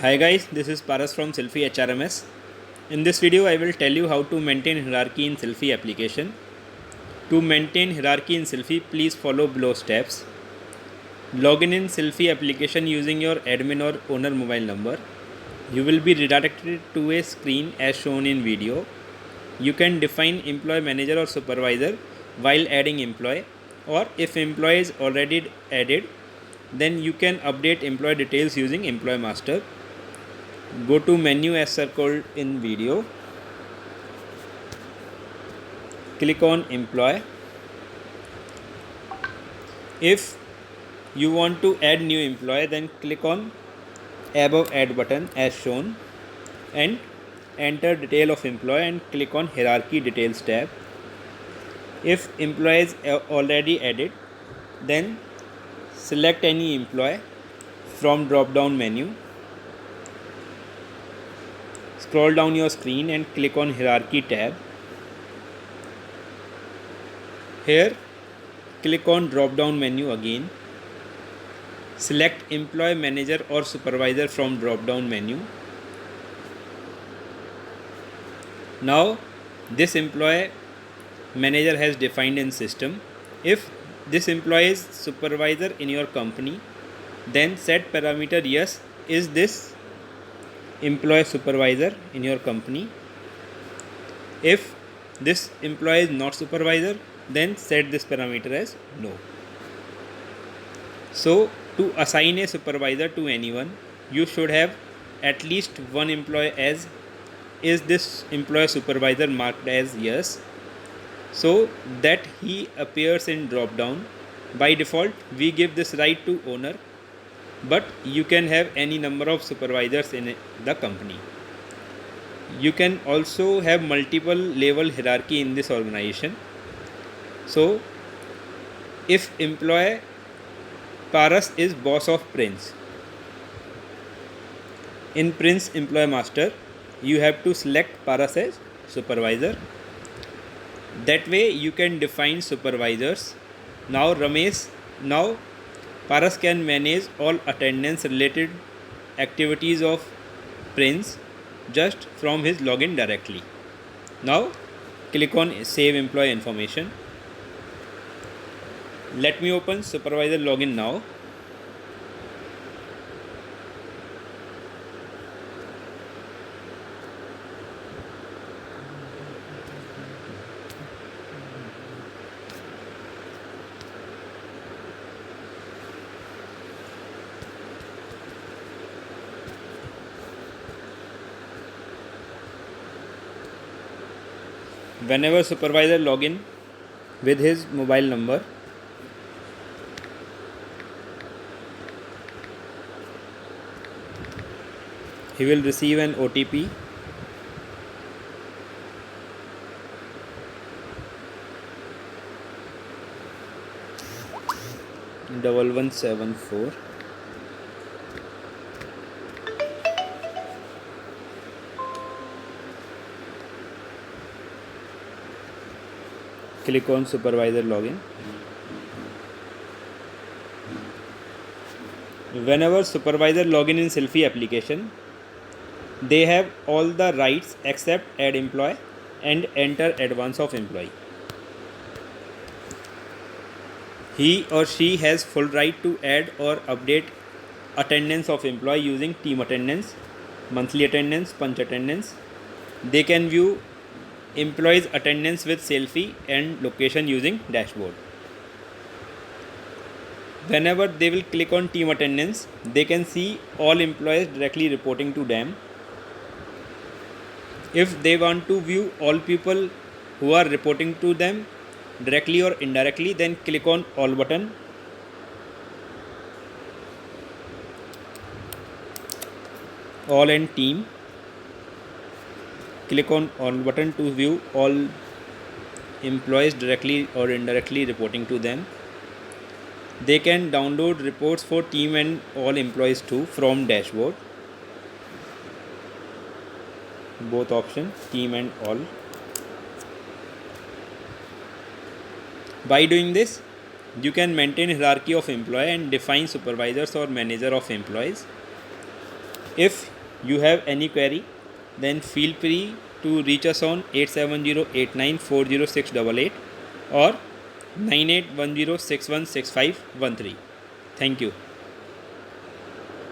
Hi guys, this is Paras from Selfie HRMS. In this video, I will tell you how to maintain hierarchy in Selfie application. To maintain hierarchy in Selfie, please follow below steps. Login in Selfie application using your admin or owner mobile number. You will be redirected to a screen as shown in video. You can define employee manager or supervisor while adding employee, or if employee is already added, then you can update employee details using employee master. Go to menu as circled in video. Click on employee. If you want to add new employee, then click on above add button as shown and enter detail of employee and click on hierarchy details tab. If employee is already added, then select any employee from drop down menu. Scroll down your screen and click on hierarchy tab. Here click on drop down menu again. Select employee manager or supervisor from drop down menu. Now this employee manager has defined in system. If this employee is supervisor in your company, then set parameter yes, is this employee supervisor in your company. If this employee is not supervisor, then set this parameter as no. So to assign a supervisor to anyone, you should have at least one employee as is this employee supervisor marked as yes, so that he appears in drop down. By default we give this right to owner, but you can have any number of supervisors in the company. You can also have multiple level hierarchy in this organization. So if employee Paras is boss of Prince, in Prince employee master you have to select Paras as supervisor. That way you can define supervisors. Now Paras can manage all attendance related activities of Prince just from his login directly. Now click on save employee information. Let me open supervisor login now. Whenever supervisor login with his mobile number, he will receive an OTP. Double 174. Click on supervisor login. Whenever supervisor login in Selfie application, they have all the rights except add employee and enter advance of employee. He or she has full right to add or update attendance of employee using team attendance, monthly attendance, punch attendance. They can view employees attendance with selfie and location using dashboard. Whenever they will click on team attendance, they can see all employees directly reporting to them. If they want to view all people who are reporting to them directly or indirectly, then click on all button. All and team. Click on all button to view all employees directly or indirectly reporting to them. They can download reports for team and all employees too from dashboard. Both options, team and all. By doing this, you can maintain hierarchy of employee and define supervisors or manager of employees. If you have any query, then feel free to reach us on 8708940688 or 9810616513. Thank you.